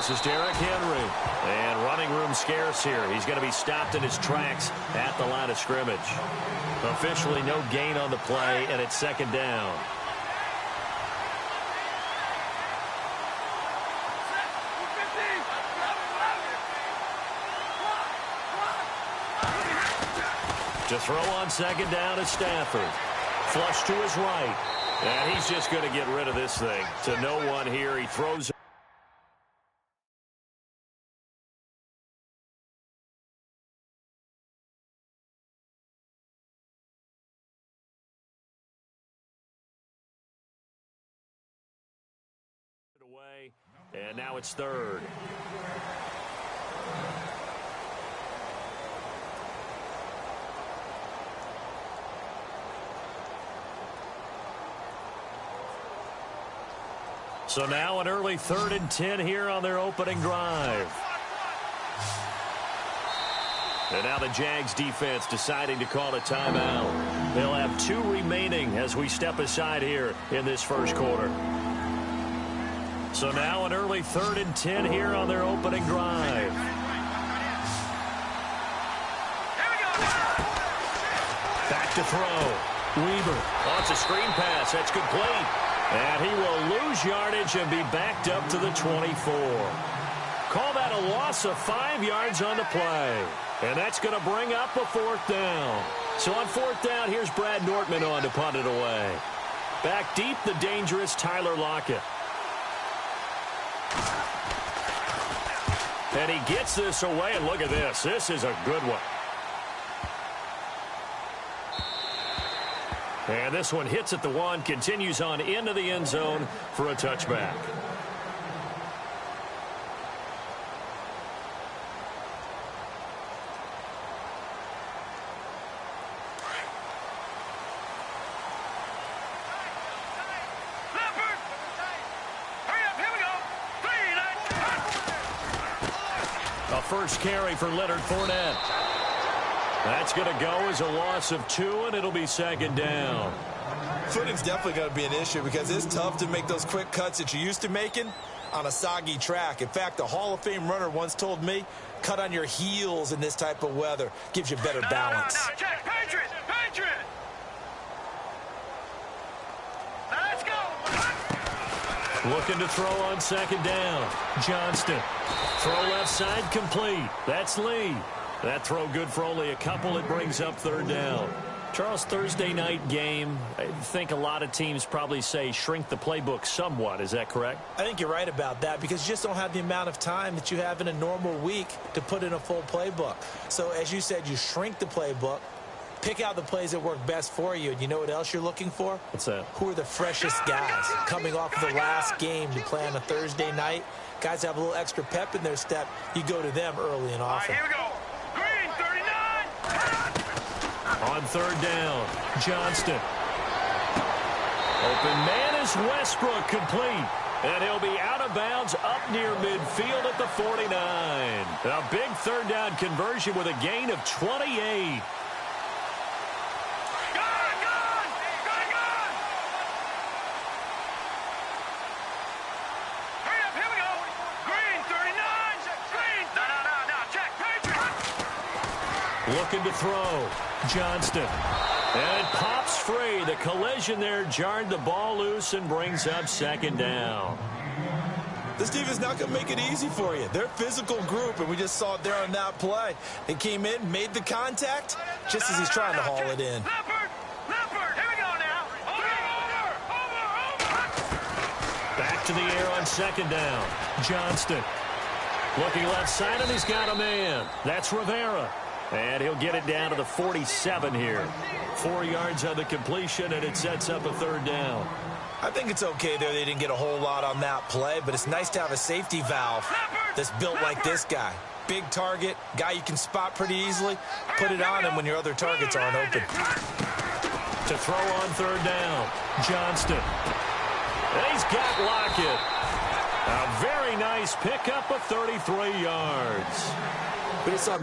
This is Derrick Henry. And running room scarce here. He's going to be stopped in his tracks at the line of scrimmage. Officially no gain on the play, and it's second down. To throw on second down is Stafford. Flush to his right. And he's just going to get rid of this thing. To no one here. He throws it away. And now it's third. So now an early 3rd and 10 here on their opening drive. And now the Jags defense deciding to call a timeout. They'll have 2 remaining as we step aside here in this first quarter. So now an early 3rd and 10 here on their opening drive. Back to throw. Weaver wants a screen pass. That's complete. And he will lose yardage and be backed up to the 24. Call that a loss of 5 yards on the play. And that's going to bring up a 4th down. So on 4th down, here's Brad Nortman on to punt it away. Back deep, the dangerous Tyler Lockett. And he gets this away, and look at this. This is a good one. And this one hits at the 1, continues on into the end zone for a touchback. A first carry for Leonard Fournette. That's going to go as a loss of 2, and it'll be second down. Footing's definitely going to be an issue because it's tough to make those quick cuts that you're used to making on a soggy track. In fact, a Hall of Fame runner once told me, cut on your heels in this type of weather. Gives you better balance. No, check. Patriot! Patriot! Let's go! Looking to throw on second down. Johnston. Throw left side complete. That's Lee. That throw good for only a couple. It brings up 3rd down. Charles, Thursday night game, I think a lot of teams probably say shrink the playbook somewhat. Is that correct? I think you're right about that because you just don't have the amount of time that you have in a normal week to put in a full playbook. So as you said, you shrink the playbook, pick out the plays that work best for you. And you know what else you're looking for? What's that? Who are the freshest guys coming off of the last game to play on a Thursday night? Guys have a little extra pep in their step. You go to them early and often. All right, here we go. Green, 39. On 3rd down, Johnston. Open man is Westbrook, complete. And he'll be out of bounds up near midfield at the 49. A big 3rd down conversion with a gain of 28. Looking to throw. Johnston. And it pops free. The collision there jarred the ball loose and brings up second down. This defense is not going to make it easy for you. They're a physical group, and we just saw it there on that play. They came in, made the contact, just as he's trying to haul it in. Leopard, here we go now. Over. Back to the air on second down. Johnston. Looking left side, and he's got a man. That's Rivera. And he'll get it down to the 47 here. 4 yards on the completion, and it sets up a 3rd down. I think it's okay there. They didn't get a whole lot on that play, but it's nice to have a safety valve that's built like this guy. Big target, guy you can spot pretty easily. Put it on him when your other targets aren't open. To throw on 3rd down, Johnston. And he's got Lockett. A very nice pickup of 33 yards. We just saw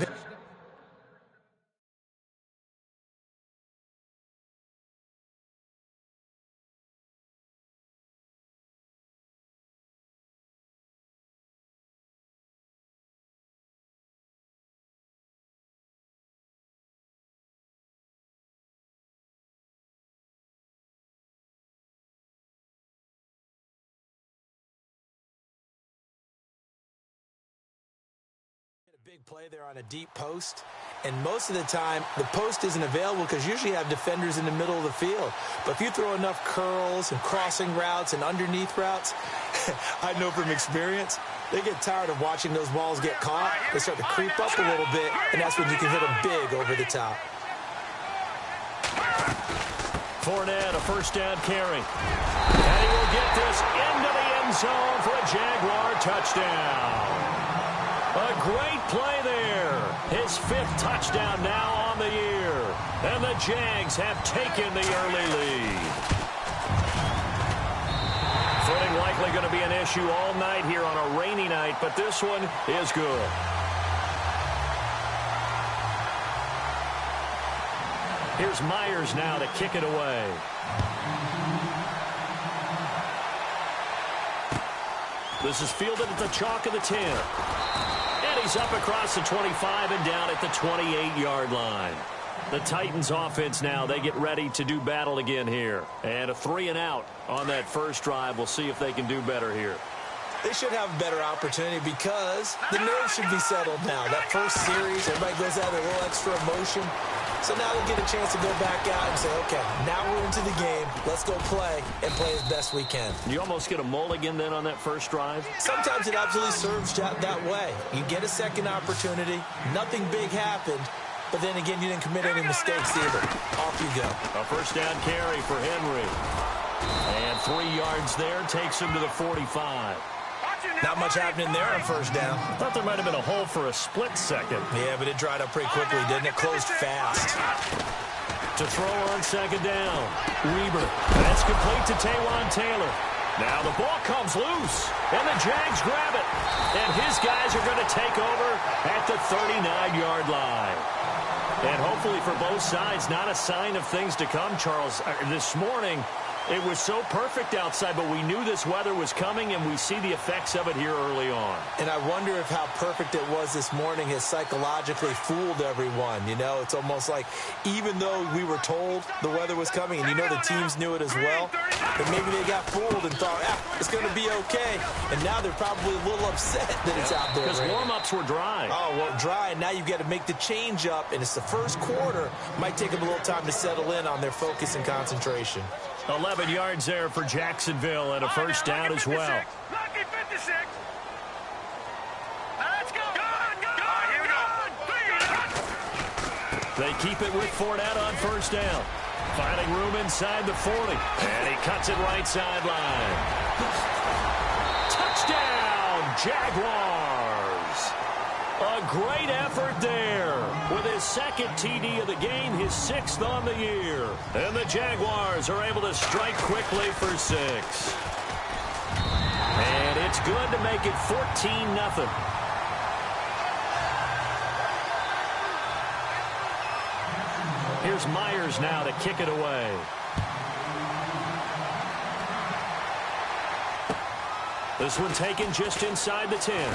Big play there on a deep post, and most of the time the post isn't available because usually you have defenders in the middle of the field. But if you throw enough curls and crossing routes and underneath routes, I know from experience, they get tired of watching those balls get caught. They start to creep up a little bit, and that's when you can hit them big over the top. Fournette, a first down carry. And he will get this into the end zone for a Jaguar touchdown. A great play there. His 5th touchdown now on the year. And the Jags have taken the early lead. Footing likely going to be an issue all night here on a rainy night, but this one is good. Here's Myers now to kick it away. This is fielded at the chalk of the 10. And he's up across the 25 and down at the 28-yard line. The Titans offense now, they get ready to do battle again here. And a 3-and-out on that first drive. We'll see if they can do better here. They should have a better opportunity because the nerves should be settled now. That first series, everybody goes out with a little extra emotion. So now they'll get a chance to go back out and say, okay, now we're into the game. Let's go play and play as best we can. You almost get a mulligan then on that first drive? Sometimes it absolutely serves that way. You get a second opportunity. Nothing big happened. But then again, you didn't commit any mistakes either. Off you go. A first down carry for Henry. And 3 yards there takes him to the 45. Not much happening there on first down. Thought there might have been a hole for a split second. Yeah, but it dried up pretty quickly, didn't it? Closed fast. To throw on second down. Weber. That's complete to Taywan Taylor. Now the ball comes loose, and the Jags grab it. And his guys are going to take over at the 39-yard line. And hopefully for both sides, not a sign of things to come, Charles. This morning, it was so perfect outside, but we knew this weather was coming, and we see the effects of it here early on. And I wonder if how perfect it was this morning has psychologically fooled everyone. You know, it's almost like even though we were told the weather was coming, and you know the teams knew it as well, that maybe they got fooled and thought, it's going to be okay. And now they're probably a little upset that it's out there. Because warm-ups were dry. Oh, well, dry, and now you've got to make the change up, and it's the first quarter. Might take them a little time to settle in on their focus and concentration. 11 yards there for Jacksonville and a first down as well. Lucky 56. Let's go. Here we go. They keep it with Fournette on first down. Finding room inside the 40. And he cuts it right sideline. Touchdown, Jaguars. A great effort there. With his second TD of the game, his 6th on the year. And the Jaguars are able to strike quickly for 6. And it's good to make it 14-0. Here's Myers now to kick it away. This one taken just inside the 10.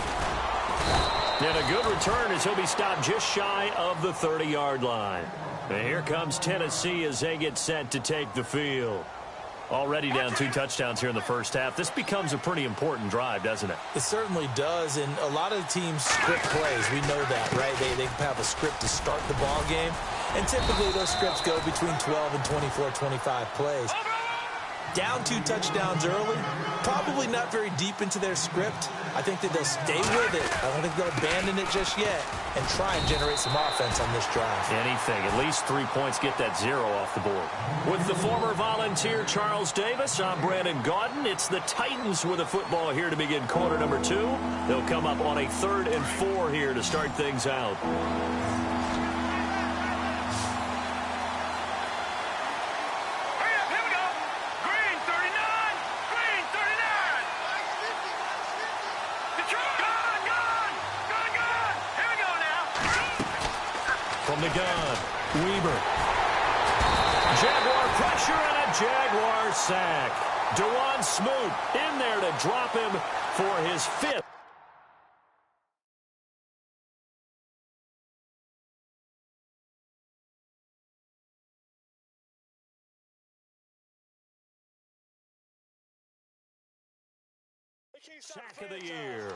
And a good return as he'll be stopped just shy of the 30-yard line. And here comes Tennessee as they get set to take the field. Already down 2 touchdowns here in the first half. This becomes a pretty important drive, doesn't it? It certainly does, and a lot of the teams script plays. We know that, right? They have a script to start the ball game, and typically those scripts go between 12 and 24, 25 plays. Down 2 touchdowns early, probably not very deep into their script. I think that they'll stay with it. I don't think they'll abandon it just yet and try and generate some offense on this drive. Anything. At least 3 points, get that 0 off the board. With the former Volunteer Charles Davis, I'm Brandon Gaudin. It's the Titans with a football here to begin quarter number 2. They'll come up on a 3rd and 4 here to start things out. From the gun, Weber. Jaguar pressure and a Jaguar sack. Dewan Smoot in there to drop him for his 5th. Sack of the year.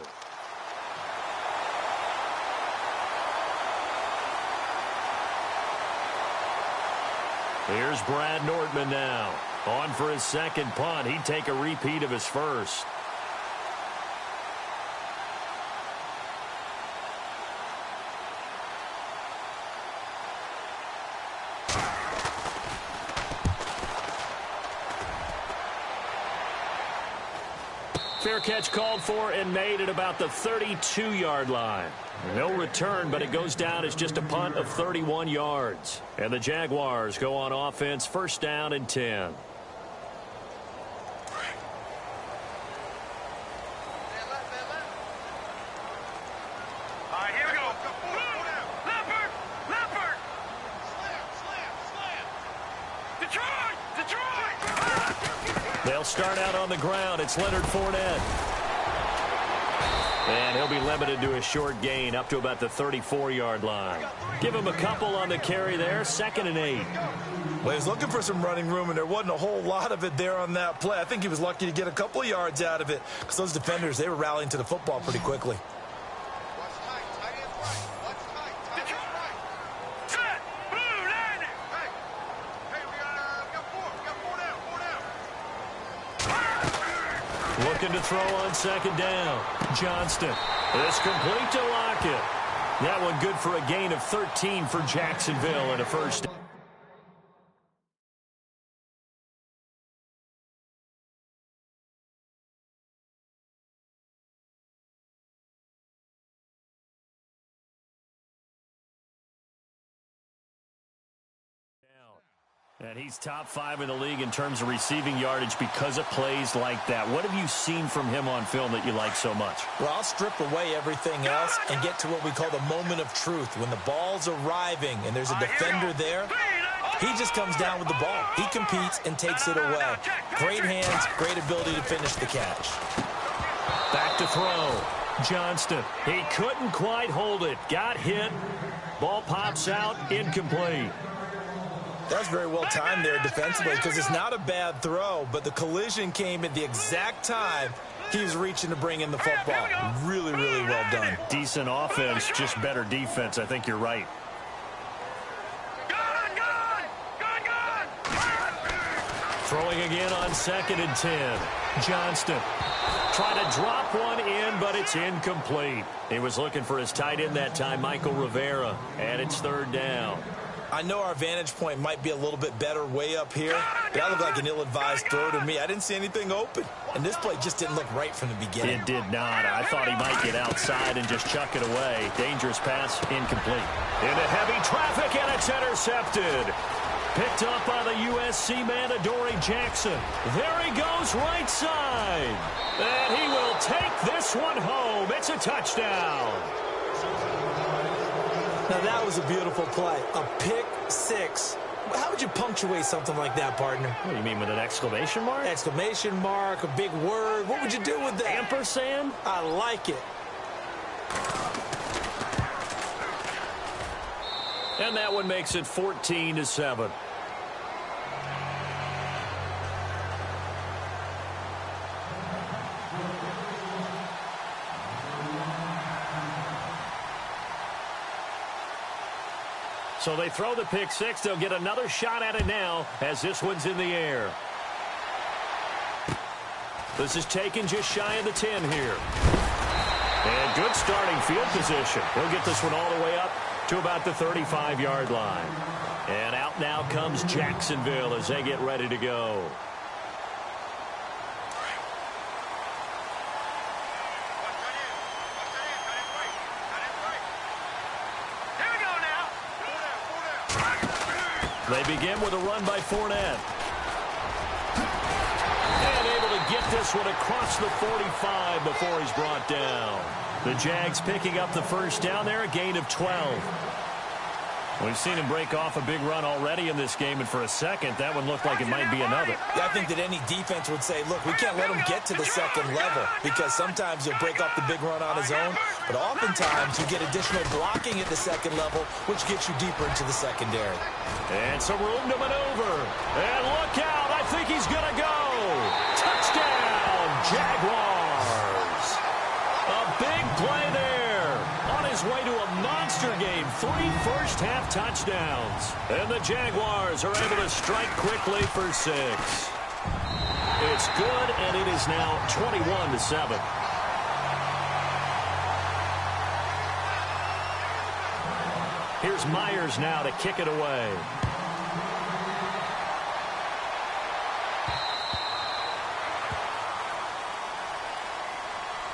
Here's Brad Nordman now. On for his second punt. He'd take a repeat of his first. Fair catch called for and made at about the 32-yard line. No return, but it goes down as just a punt of 31 yards. And the Jaguars go on offense, first down and 10. Here we go. Leopard! Leopard! Slam! Detroit! They'll start out on the ground. It's Leonard Fournette. And he'll be limited to a short gain up to about the 34-yard line. Give him a couple on the carry there, 2nd and 8. Well, he was looking for some running room, and there wasn't a whole lot of it there on that play. I think he was lucky to get a couple of yards out of it because those defenders, they were rallying to the football pretty quickly. Looking to throw on 2nd down. Johnston. It's complete to Lockett. That one good for a gain of 13 for Jacksonville and a first down. And he's top 5 in the league in terms of receiving yardage because of plays like that. What have you seen from him on film that you like so much? Well, I'll strip away everything else and get to what we call the moment of truth. When the ball's arriving and there's a defender there, he just comes down with the ball. He competes and takes it away. Great hands, great ability to finish the catch. Back to throw. Johnston. He couldn't quite hold it. Got hit. Ball pops out. Incomplete. That's very well timed there defensively because it's not a bad throw, but the collision came at the exact time he was reaching to bring in the football. Really, really well done. Decent offense, just better defense. I think you're right. Throwing again on 2nd and 10. Johnston. Trying to drop one in, but it's incomplete. He was looking for his tight end that time, Michael Rivera, and it's 3rd down. I know our vantage point might be a little bit better way up here, but that looked like an ill-advised throw to me. I didn't see anything open, and this play just didn't look right from the beginning. It did not. I thought he might get outside and just chuck it away. Dangerous pass, incomplete. Into heavy traffic, and it's intercepted. Picked up by the USC man, Adoree Jackson. There he goes, right side. And he will take this one home. It's a touchdown. Now, that was a beautiful play. A pick six. How would you punctuate something like that, partner? What do you mean, with an exclamation mark? Exclamation mark, a big word. What would you do with that? Ampersand? I like it. And that one makes it 14-7. So they throw the pick six. They'll get another shot at it now as this one's in the air. This is taken just shy of the 10 here. And good starting field position. We'll get this one all the way up to about the 35-yard line. And out now comes Jacksonville as they get ready to go. They begin with a run by Fournette. And able to get this one across the 45 before he's brought down. The Jags picking up the first down there, a gain of 12. We've seen him break off a big run already in this game, and for a second, that one looked like it might be another. Yeah, I think that any defense would say, look, we can't let him get to the second level because sometimes he'll break off the big run on his own, but oftentimes you get additional blocking at the second level, which gets you deeper into the secondary. And some room to maneuver. And look out, I think he's going to go. Touchdown, Jaguars. A big play there. On his way to a monster game. 3 first-half touchdowns. And the Jaguars are able to strike quickly for 6. It's good, and it is now 21-7. Here's Myers now to kick it away.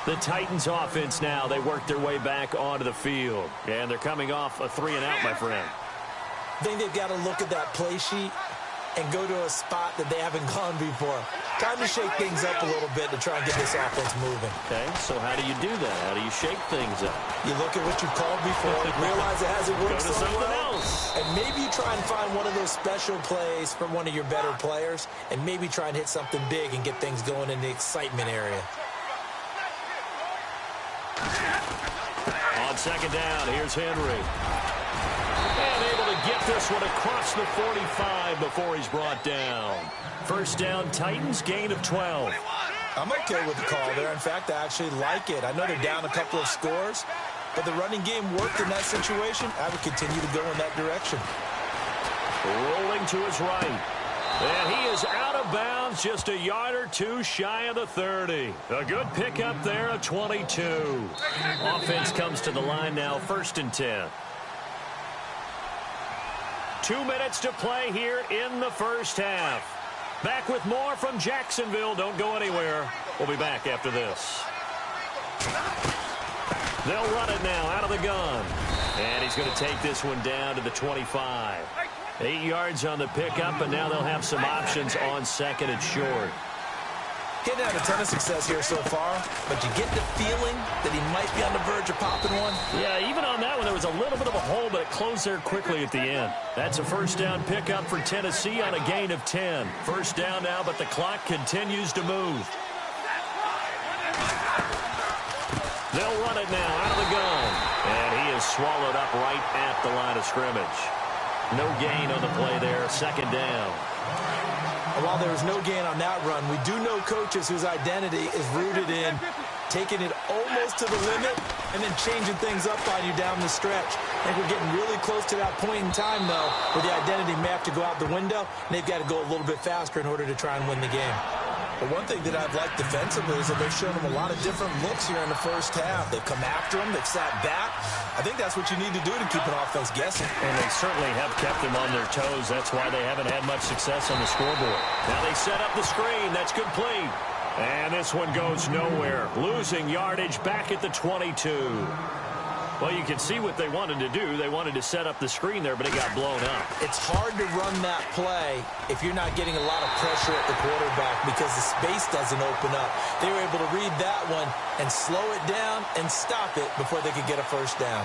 The Titans offense now, they work their way back onto the field. And they're coming off a 3-and-out, my friend. I think they've got to look at that play sheet and go to a spot that they haven't gone before. Time to shake things up a little bit to try and get this offense moving. Okay, so how do you do that? How do you shake things up? You look at what you've called before, realize it hasn't worked Go to so something well, else. and maybe you try and find one of those special plays from one of your better players, and maybe try and hit something big and get things going in the excitement area. On second down, here's Henry. And able to get this one across the 45 before he's brought down. First down, Titans, gain of 12. I'm okay with the call there. In fact, I actually like it. I know they're down a couple of scores, but the running game worked in that situation. I would continue to go in that direction. Rolling to his right. And he is out of bounds, just a yard or two shy of the 30. A good pickup there, a 22. Offense comes to the line now, 1st and 10. 2 minutes to play here in the first half. Back with more from Jacksonville. Don't go anywhere. We'll be back after this. They'll run it now out of the gun. And he's going to take this one down to the 25. 8 yards on the pickup, and now they'll have some options on 2nd and short. Getting had a ton of success here so far, but you get the feeling that he might be on the verge of popping one. Yeah, even on that one, there was a little bit of a hole, but it closed there quickly at the end. That's a first down pickup for Tennessee on a gain of 10. First down now, but the clock continues to move. They'll run it now out of the gun. And he is swallowed up right at the line of scrimmage. No gain on the play there, 2nd down. While there was no gain on that run, we do know coaches whose identity is rooted in taking it almost to the limit and then changing things up on you down the stretch. I think we're getting really close to that point in time, though, where the identity may have to go out the window, and they've got to go a little bit faster in order to try and win the game. But one thing that I've liked defensively is that they've shown them a lot of different looks here in the first half. They've come after them. They've sat back. I think that's what you need to do to keep an offense guessing. And they certainly have kept them on their toes. That's why they haven't had much success on the scoreboard. Now they set up the screen. That's complete. And this one goes nowhere. Losing yardage back at the 22. Well, you can see what they wanted to do. They wanted to set up the screen there, but it got blown up. It's hard to run that play if you're not getting a lot of pressure at the quarterback because the space doesn't open up. They were able to read that one and slow it down and stop it before they could get a first down.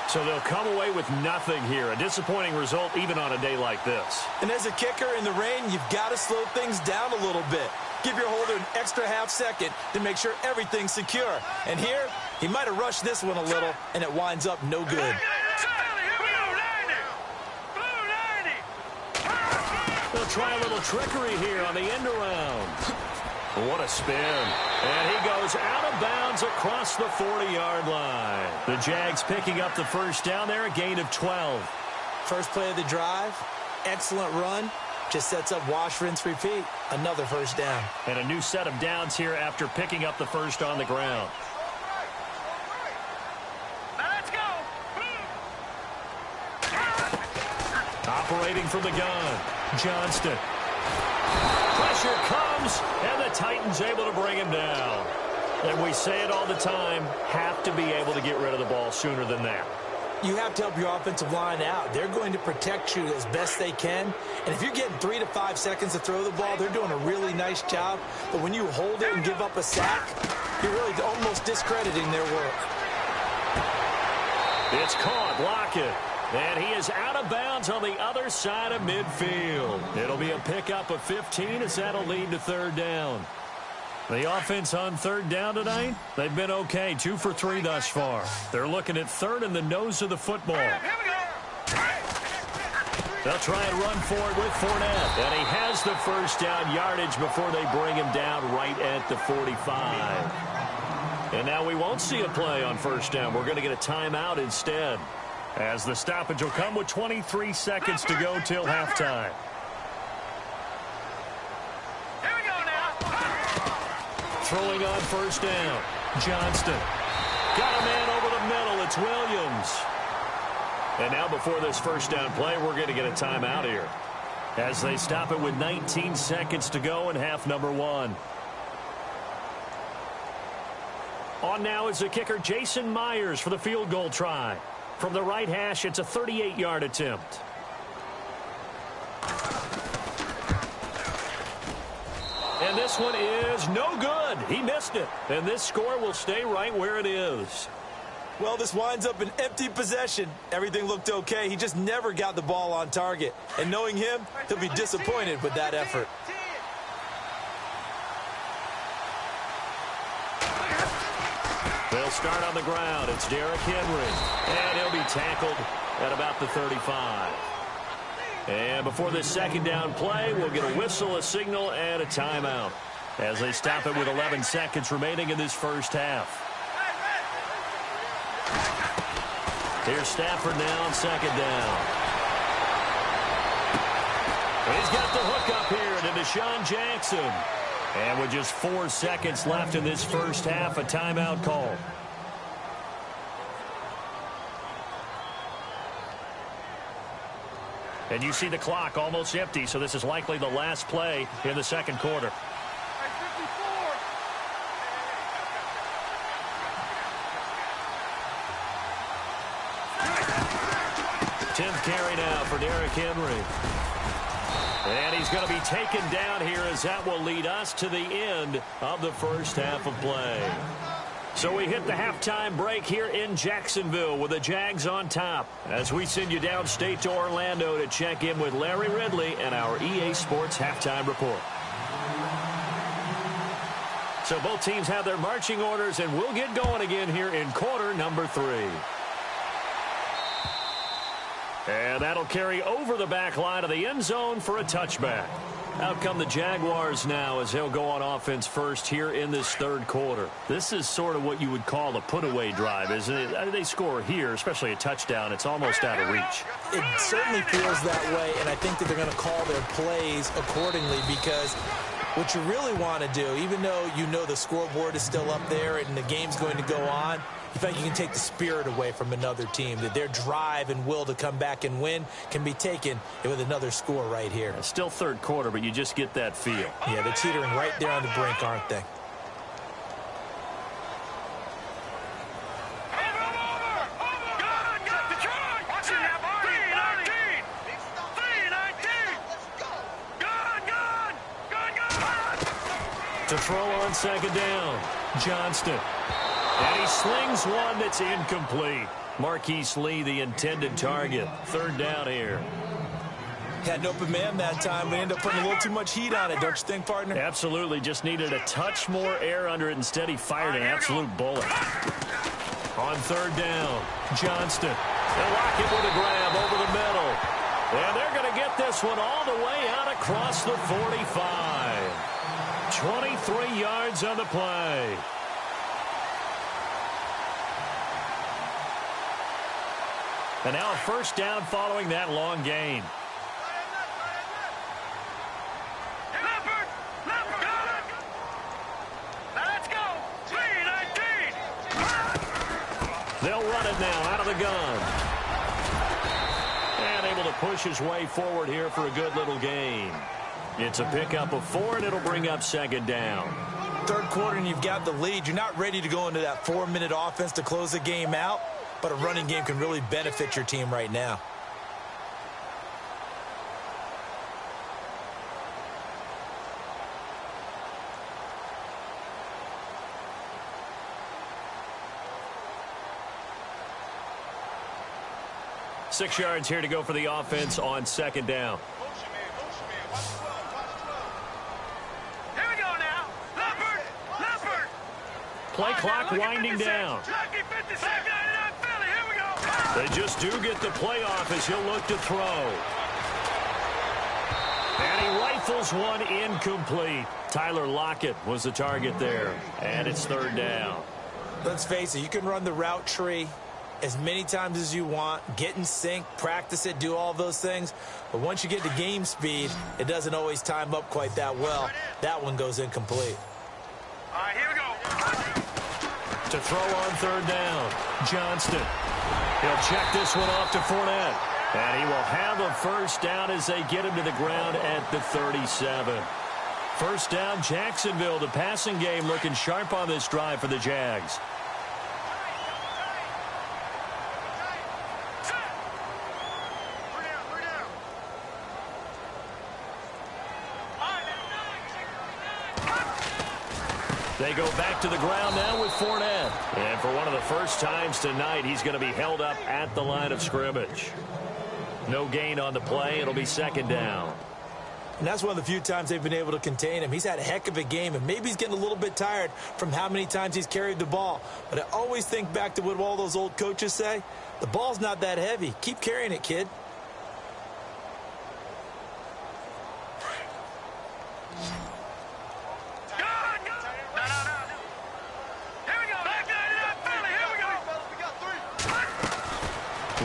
So they'll come away with nothing here. A disappointing result even on a day like this. And as a kicker in the rain, you've got to slow things down a little bit. Give your holder an extra half second to make sure everything's secure. And here, he might have rushed this one a little, and it winds up no good. They'll try a little trickery here on the end around. What a spin. And he goes out of bounds across the 40-yard line. The Jags picking up the first down there, a gain of 12. First play of the drive, excellent run. Just sets up wash, rinse, repeat. Another first down. And a new set of downs here after picking up the first on the ground. Let's go. Operating from the gun, Johnston. Pressure comes, and the Titans able to bring him down. And we say it all the time, have to be able to get rid of the ball sooner than that. You have to help your offensive line out. They're going to protect you as best they can. And if you're getting 3 to 5 seconds to throw the ball, they're doing a really nice job. But when you hold it and give up a sack, you're really almost discrediting their work. It's caught, Lockett. And he is out of bounds on the other side of midfield. It'll be a pickup of 15 as that'll lead to 3rd down. The offense on 3rd down tonight, they've been okay. 2 for 3 thus far. They're looking at 3rd in the nose of the football. They'll try and run for it with Fournette. And he has the first down yardage before they bring him down right at the 45. And now we won't see a play on 1st down. We're going to get a timeout instead. As the stoppage will come with 23 seconds to go till halftime. Here we go now. Throwing on first down. Johnston. Got a man over the middle. It's Williams. And now before this first down play, we're going to get a timeout here, as they stop it with 19 seconds to go in half number one. On now is the kicker, Jason Myers, for the field goal try. From the right hash, it's a 38-yard attempt. And this one is no good. He missed it. And this score will stay right where it is. Well, this winds up an empty possession. Everything looked okay. He just never got the ball on target. And knowing him, he'll be disappointed with that effort. They'll start on the ground. It's Derrick Henry. And he'll be tackled at about the 35. And before this second down play, we'll get a whistle, a signal, and a timeout, as they stop it with 11 seconds remaining in this first half. Here's Stafford now on second down. He's got the hook up here to Deshaun Jackson. And with just 4 seconds left in this first half, a timeout call. And you see the clock almost empty, so this is likely the last play in the second quarter. 10th carry now for Derrick Henry. And he's going to be taken down here, as that will lead us to the end of the first half of play. So we hit the halftime break here in Jacksonville with the Jags on top, as we send you downstate to Orlando to check in with Larry Ridley and our EA Sports halftime report. So both teams have their marching orders, and we'll get going again here in quarter number 3. And that'll carry over the back line of the end zone for a touchback. Out come the Jaguars now, as they'll go on offense first here in this third quarter. This is sort of what you would call a put-away drive, isn't it? They score here, especially a touchdown. It's almost out of reach. It certainly feels that way, and I think that they're going to call their plays accordingly, because what you really want to do, even though you know the scoreboard is still up there and the game's going to go on, you feel like you can take the spirit away from another team, that their drive and will to come back and win can be taken with another score right here. It's still third quarter, but you just get that feel. Yeah, they're teetering right there on the brink, aren't they? To throw on second down, Johnston. And he slings one that's incomplete. Marquise Lee, the intended target. Third down here. Had an open man that time. We ended up putting a little too much heat on it, don't you think, partner? Absolutely. Just needed a touch more air under it. Instead, he fired an absolute bullet. On third down, Johnston. They'll lock it with a grab over the middle. And they're going to get this one all the way out across the 45. 23 yards on the play. And now a first down following that long gain. Let's go. 3-19. They'll run it now out of the gun. And able to push his way forward here for a good little gain. It's a pickup of 4, and it'll bring up second down. Third quarter, and you've got the lead. You're not ready to go into that 4-minute offense to close the game out, but a running game can really benefit your team right now. Six yards here to go for the offense on second down. Play clock winding down. They just do get the play off as he'll look to throw. And he rifles one incomplete. Tyler Lockett was the target there. And it's third down. Let's face it, you can run the route tree, as many times as you want, get in sync, practice it, do all those things. But once you get to game speed, it doesn't always time up quite that well. That one goes incomplete. All right, here we go. To throw on third down, Johnston. He'll check this one off to Fournette. And he will have a first down as they get him to the ground at the 37. First down, Jacksonville. The passing game looking sharp on this drive for the Jags. They go back to the ground now with Fournette. And for one of the first times tonight, he's going to be held up at the line of scrimmage. No gain on the play. It'll be second down. And that's one of the few times they've been able to contain him. He's had a heck of a game, and maybe he's getting a little bit tired from how many times he's carried the ball. But I always think back to what all those old coaches say. The ball's not that heavy. Keep carrying it, kid.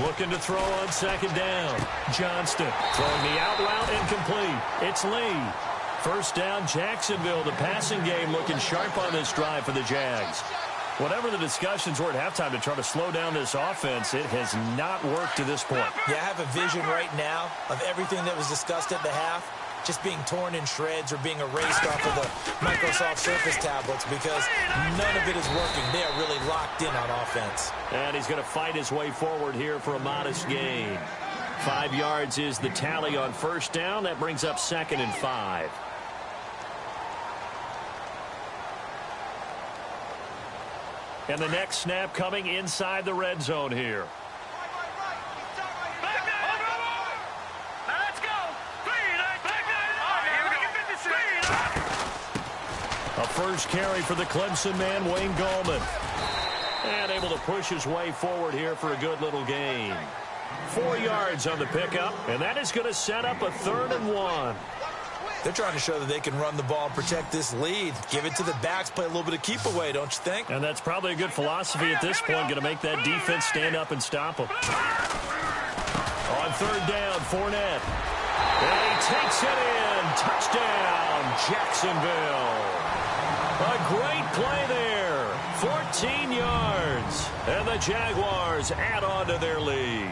Looking to throw on second down. Johnston throwing the out route incomplete. It's Lee. First down, Jacksonville. The passing game looking sharp on this drive for the Jags. Whatever the discussions were at halftime to try to slow down this offense, it has not worked to this point. Yeah, I have a vision right now of everything that was discussed at the half just being torn in shreds or being erased off of the Microsoft Surface tablets because none of it is working. They are really locked in on offense. And he's going to fight his way forward here for a modest gain. 5 yards is the tally on first down. That brings up 2nd and 5. And the next snap coming inside the red zone here. A first carry for the Clemson man, Wayne Gallman. And able to push his way forward here for a good little gain. 4 yards on the pickup, and that is going to set up a 3rd and 1. They're trying to show that they can run the ball and protect this lead. Give it to the backs, play a little bit of keep away, don't you think? And that's probably a good philosophy at this point, going to make that defense stand up and stop them. On third down, Fournette. And he takes it in. Touchdown, Jacksonville. A great play there. 14 yards. And the Jaguars add on to their lead.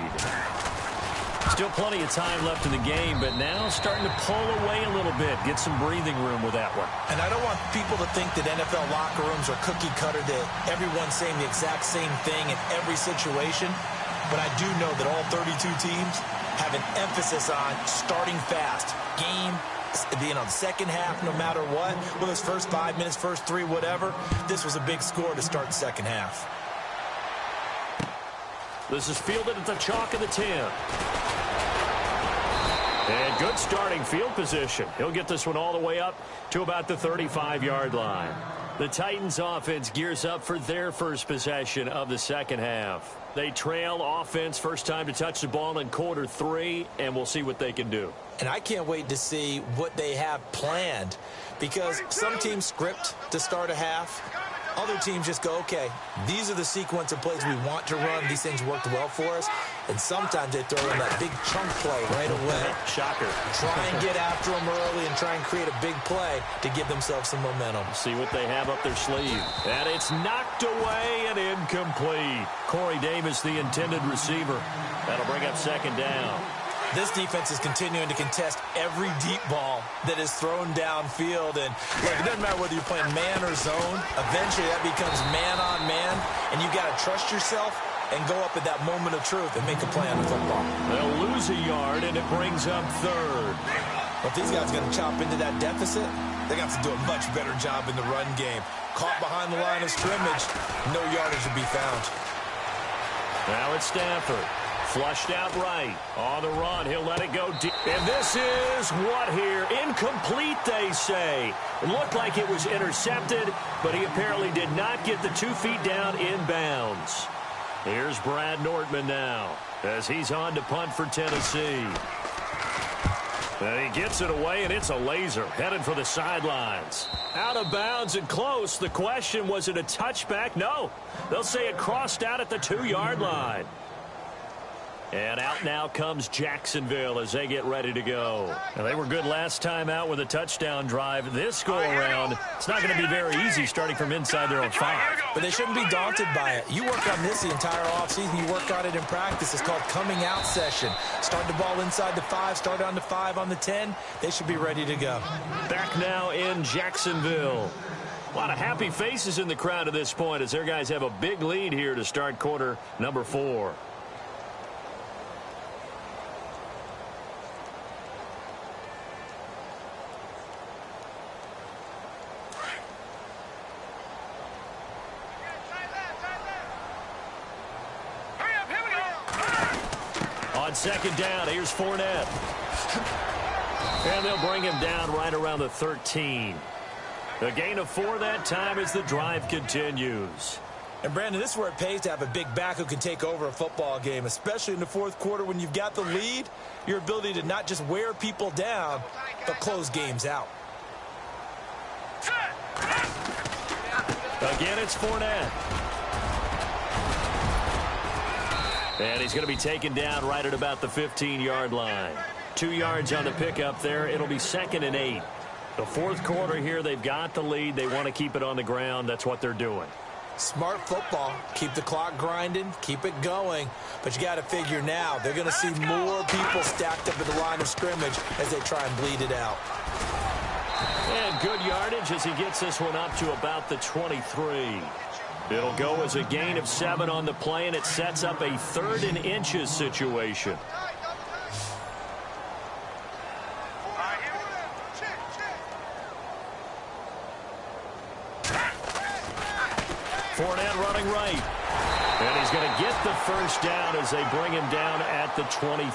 Still plenty of time left in the game, but now starting to pull away a little bit. Get some breathing room with that one. And I don't want people to think that NFL locker rooms are cookie cutter, that everyone's saying the exact same thing in every situation. But I do know that all 32 teams have an emphasis on starting fast. Game, the second half, no matter what. Whether it's first 5 minutes, first 3, whatever. This was a big score to start the second half. This is fielded at the chalk of the 10. And good starting field position. He'll get this one all the way up to about the 35-yard line. The Titans offense gears up for their first possession of the second half. They trail offense first time to touch the ball in quarter 3, and we'll see what they can do. And I can't wait to see what they have planned, because some teams script to start a half. Other teams just go, okay, these are the sequence of plays we want to run. These things worked well for us. And sometimes they throw in that big chunk play right away. Shocker. Try and get after them early and try and create a big play to give themselves some momentum. See what they have up their sleeve. And it's knocked away and incomplete. Corey Davis, the intended receiver. That'll bring up second down. This defense is continuing to contest every deep ball that is thrown downfield. And look, it doesn't matter whether you're playing man or zone. Eventually that becomes man on man. And you got to trust yourself and go up at that moment of truth and make a play on the football. They'll lose a yard, and it brings up 3rd. If these guys are going to chop into that deficit, they got to do a much better job in the run game. Caught behind the line of scrimmage, no yardage to be found. Now it's Stafford. Flushed out right. On the run, he'll let it go deep. And this is what here? Incomplete, they say. It looked like it was intercepted, but he apparently did not get the 2 feet down inbounds. Here's Brad Nortman now as he's on to punt for Tennessee. And he gets it away, and it's a laser headed for the sidelines. Out of bounds and close. The question, was it a touchback? No. They'll say it crossed out at the 2-yard line. And out now comes Jacksonville as they get ready to go. Now, they were good last time out with a touchdown drive. This go-around, it's not going to be very easy starting from inside their own 5. But they shouldn't be daunted by it. You work on this the entire offseason. You work on it in practice. It's called coming out session. Start the ball inside the 5, start on the 5, on the 10. They should be ready to go. Back now in Jacksonville. A lot of happy faces in the crowd at this point as their guys have a big lead here to start quarter number 4. On second down, here's Fournette. And they'll bring him down right around the 13. A gain of 4 that time as the drive continues. And, Brandon, this is where it pays to have a big back who can take over a football game, especially in the fourth quarter when you've got the lead. Your ability to not just wear people down, but close games out. Again, it's Fournette. And he's going to be taken down right at about the 15-yard line. 2 yards on the pickup there. It'll be 2nd and 8. The fourth quarter here, they've got the lead. They want to keep it on the ground. That's what they're doing. Smart football. Keep the clock grinding. Keep it going. But you got to figure now they're going to see more people stacked up at the line of scrimmage as they try and bleed it out. And good yardage as he gets this one up to about the 23. It'll go as a gain of 7 on the play, and it sets up a 3rd and inches situation. Fournette running right. And he's going to get the first down as they bring him down at the 23.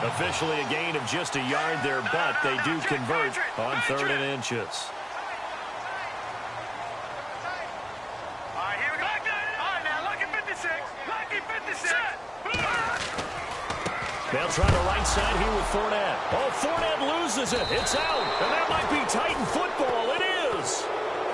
Officially a gain of just a yard there, but they do convert on 3rd and inches. They'll try the right side here with Fournette. Oh, Fournette loses it. It's out. And that might be Titan football. It is.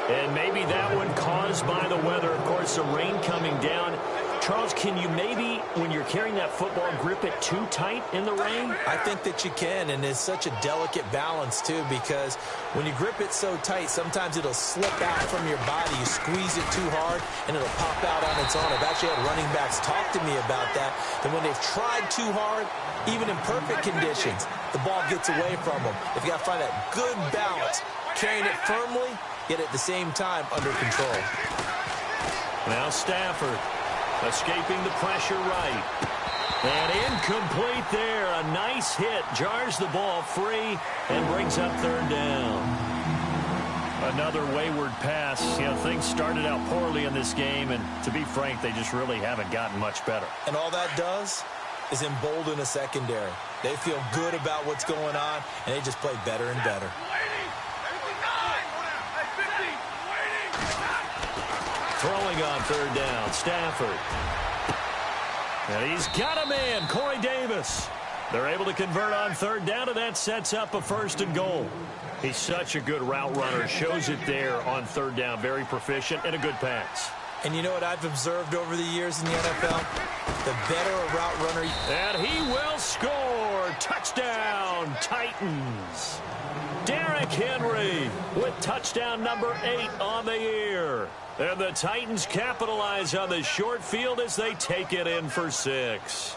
And maybe that one caused by the weather. Of course, the rain coming down. Charles, can you maybe, when you're carrying that football, grip it too tight in the rain? I think that you can, and it's such a delicate balance, too, because when you grip it so tight, sometimes it'll slip out from your body. You squeeze it too hard, and it'll pop out on its own. I've actually had running backs talk to me about that when they've tried too hard, even in perfect conditions, the ball gets away from them. If you got to find that good balance, carrying it firmly, yet at the same time under control. Now Stafford escaping the pressure right. And incomplete there. A nice hit. Jars the ball free and brings up 3rd down. Another wayward pass. You know, things started out poorly in this game, and to be frank, they just really haven't gotten much better. And all that does is embolden a secondary. They feel good about what's going on, and they just play better and better. Throwing on 3rd down, Stafford. And he's got a man, Corey Davis. They're able to convert on 3rd down, and that sets up a 1st and goal. He's such a good route runner. Shows it there on 3rd down. Very proficient and a good pass. And you know what I've observed over the years in the NFL? The better a route runner. And he will score. Touchdown, Titans. Derrick Henry with touchdown number 8 on the year. And the Titans capitalize on the short field as they take it in for 6.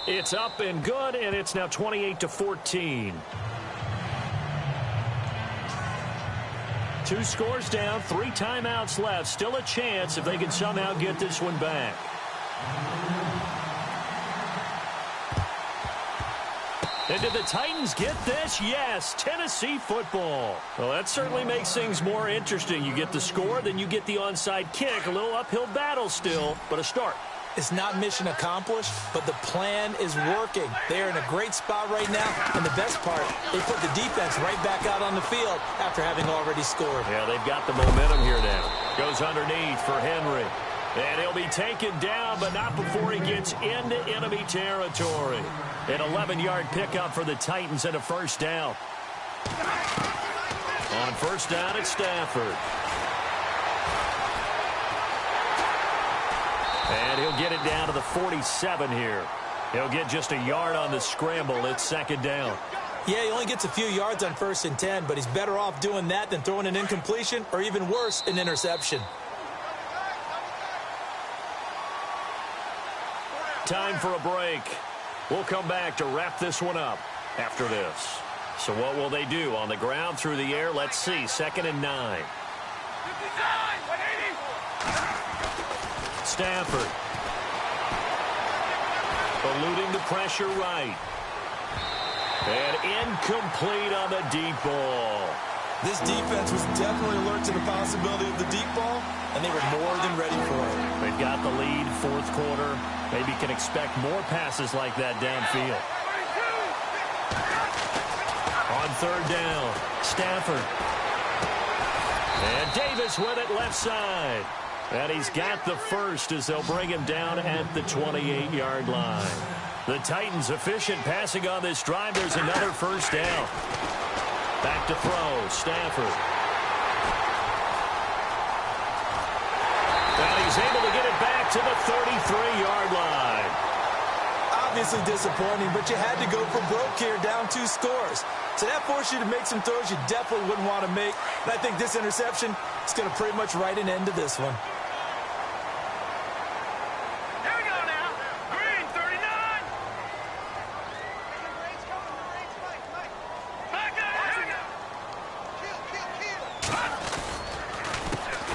It's up and good, and it's now 28-14. 2 scores down, 3 timeouts left. Still a chance if they can somehow get this one back. And did the Titans get this? Yes, Tennessee football. Well, that certainly makes things more interesting. You get the score, then you get the onside kick. A little uphill battle still, but a start. It's not mission accomplished, but the plan is working. They're in a great spot right now, and the best part, they put the defense right back out on the field after having already scored. Yeah, they've got the momentum here now. Goes underneath for Henry. And he'll be taken down, but not before he gets into enemy territory. An 11-yard pickup for the Titans and a first down. On first down, it's Stafford. And he'll get it down to the 47 here. He'll get just a yard on the scramble. It's second down. Yeah, he only gets a few yards on 1st and 10, but he's better off doing that than throwing an incompletion or even worse, an interception. Time for a break. We'll come back to wrap this one up after this. So what will they do? On the ground, through the air? Let's see. 2nd and 9. Stafford. Eluding the pressure right. And incomplete on the deep ball. This defense was definitely alert to the possibility of the deep ball, and they were more than ready for it. They've got the lead, 4th quarter. Maybe can expect more passes like that downfield. On 3rd down, Stafford. And Davis with it left side. And he's got the first as they'll bring him down at the 28-yard line. The Titans efficient passing on this drive. There's another first down. Back to throw, Stafford. And he's able to get it back to the 33-yard line. Obviously disappointing, but you had to go for broke here, down 2 scores. So that forced you to make some throws you definitely wouldn't want to make. And I think this interception is going to pretty much write an end to this one. Here we go now. Green, 39. Back up. Here we go.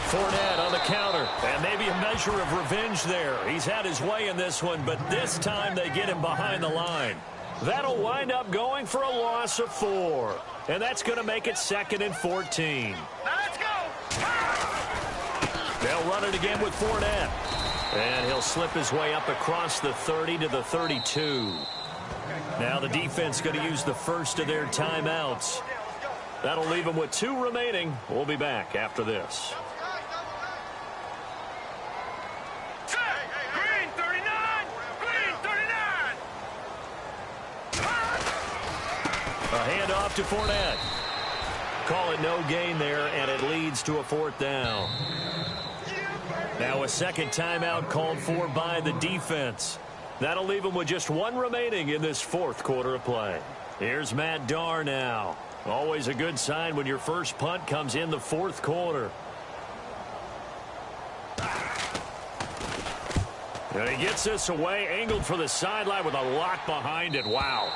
Fournette on the counter, and maybe a measure of revenge there. He's had his way in this one, but this time they get him behind the line. That'll wind up going for a loss of 4, and that's going to make it 2nd and 14. Now let's go. They'll run it again with Fournette, and he'll slip his way up across the 30 to the 32. Now the defense going to use the first of their timeouts. That'll leave them with 2 remaining. We'll be back after this. Green, 39. Green, 39. A handoff to Fournette. Call it no gain there, and it leads to a 4th down. Now a second timeout called for by the defense. That'll leave them with just 1 remaining in this 4th quarter of play. Here's Matt Darr now. Always a good sign when your first punt comes in the 4th quarter. And he gets this away, angled for the sideline with a lock behind it. Wow.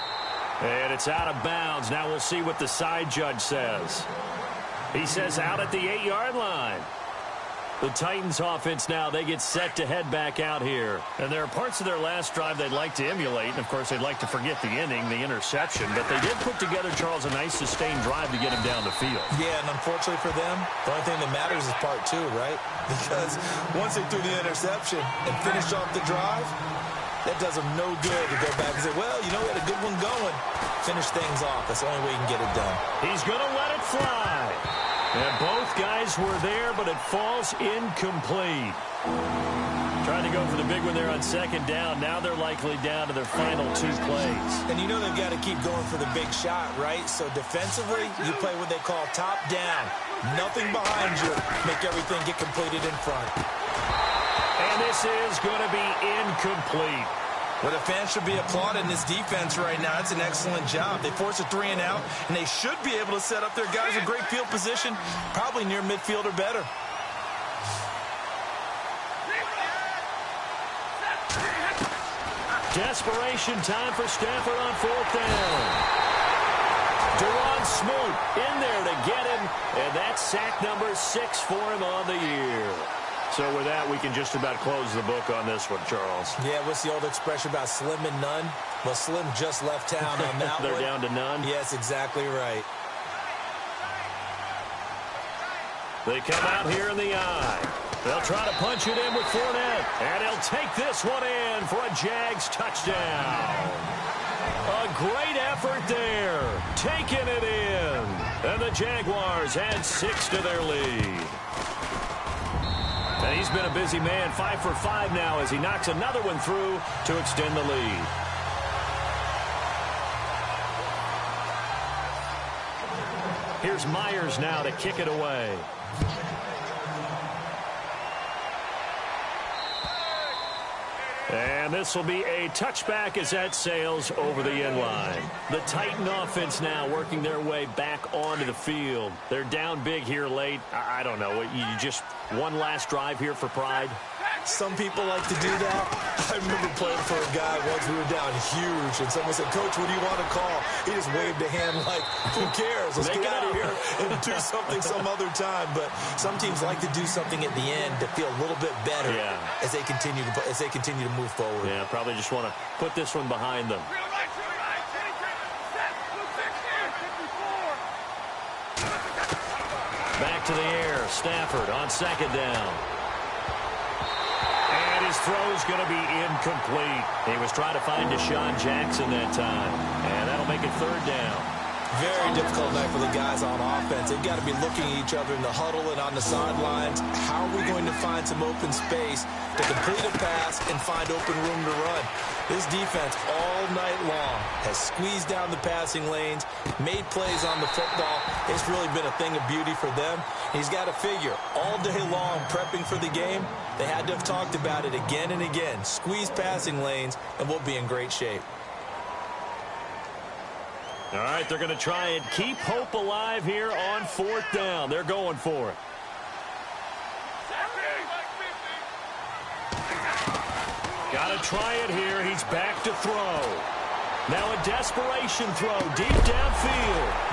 And it's out of bounds. Now we'll see what the side judge says. He says out at the 8-yard line. The Titans offense now, they get set to head back out here. And there are parts of their last drive they'd like to emulate. And, of course, they'd like to forget the inning, the interception. But they did put together, Charles, a nice sustained drive to get him down the field. Yeah, and unfortunately for them, the only thing that matters is part 2, right? Because once they threw the interception and finished off the drive, that does them no good to go back and say, well, you know, we had a good one going. Finish things off. That's the only way you can get it done. He's going to let it fly. And both guys were there, but it falls incomplete. Trying to go for the big one there on 2nd down. Now they're likely down to their final 2 plays. And you know they've got to keep going for the big shot, right? So defensively, you play what they call top down. Nothing behind you. Make everything get completed in front. And this is going to be incomplete. Well, the fans should be applauding this defense right now. It's an excellent job. They force a 3 and out, and they should be able to set up their guys in great field position, probably near midfield or better. Desperation time for Stafford on 4th down. Deron Smoot in there to get him, and that's sack number 6 for him on the year. So with that, we can just about close the book on this one, Charles. Yeah, what's the old expression about slim and none? Well, Slim just left town on that They're one. down to none? Yes, exactly right. They come out here in the eye. They'll try to punch it in with Fournette. And he'll take this one in for a Jags touchdown. A great effort there. Taking it in. And the Jaguars add 6 to their lead. And he's been a busy man, 5 for 5 now as he knocks another one through to extend the lead. Here's Myers now to kick it away. And this will be a touchback as that sails over the end line. The Titan offense now working their way back onto the field. They're down big here late. I don't know. You just one last drive here for pride? Some people like to do that. I remember playing for a guy once. We were down huge, and someone said, "Coach, what do you want to call?" He just waved a hand like, "Who cares? Let's get out of here and do something some other time." But some teams like to do something at the end to feel a little bit better as they continue to move forward. Yeah, probably just want to put this one behind them. Back to the air. Stafford on second down. And his throw's going to be incomplete. He was trying to find Deshaun Jackson that time. And that'll make it third down. Very difficult night for the guys on offense. They've got to be looking at each other in the huddle and on the sidelines. How are we going to find some open space to complete a pass and find open room to run? This defense all night long has squeezed down the passing lanes, made plays on the football. It's really been a thing of beauty for them. He's got to figure all day long prepping for the game. They had to have talked about it again and again. Squeeze passing lanes and we'll be in great shape. All right, they're going to try and keep hope alive here on fourth down. They're going for it. Got to try it here. He's back to throw. Now a desperation throw deep downfield.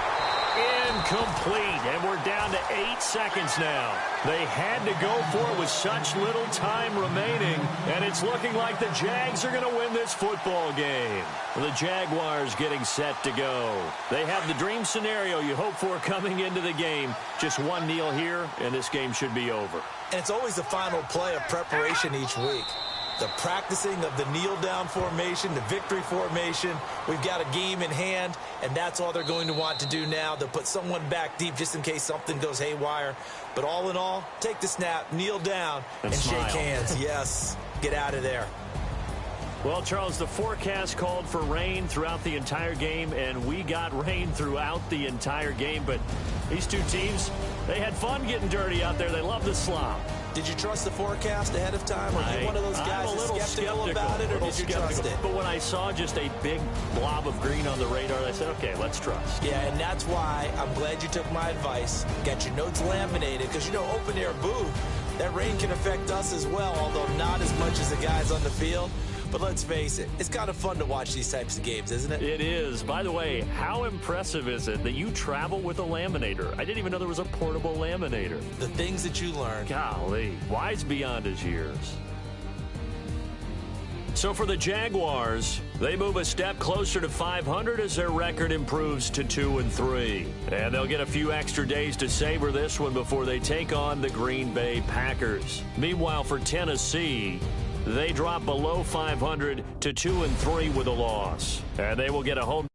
Incomplete, and we're down to 8 seconds now. They had to go for it with such little time remaining, and it's looking like the Jags are going to win this football game. The Jaguars getting set to go. They have the dream scenario you hope for coming into the game. Just one kneel here, and this game should be over. And it's always the final play of preparation each week. The practicing of the kneel-down formation, the victory formation. We've got a game in hand, and that's all they're going to want to do now. They'll put someone back deep just in case something goes haywire. But all in all, take the snap, kneel down, and shake hands. Yes, get out of there. Well, Charles, the forecast called for rain throughout the entire game, and we got rain throughout the entire game. But these two teams, they had fun getting dirty out there. They love the slop. Did you trust the forecast ahead of time? Are you one of those guys that's skeptical about it, or did you trust it? But when I saw just a big blob of green on the radar, I said, okay, let's trust. Yeah, and that's why I'm glad you took my advice. Got your notes laminated, because, you know, open-air booth, that rain can affect us as well, although not as much as the guys on the field. But let's face it, it's kind of fun to watch these types of games, isn't it? It is. By the way, how impressive is it that you travel with a laminator? I didn't even know there was a portable laminator. The things that you learn. Golly, wise beyond his years. So for the Jaguars, they move a step closer to 500 as their record improves to 2-3. And they'll get a few extra days to savor this one before they take on the Green Bay Packers. Meanwhile, for Tennessee, they drop below 500 to 2-3 with a loss. And they will get a home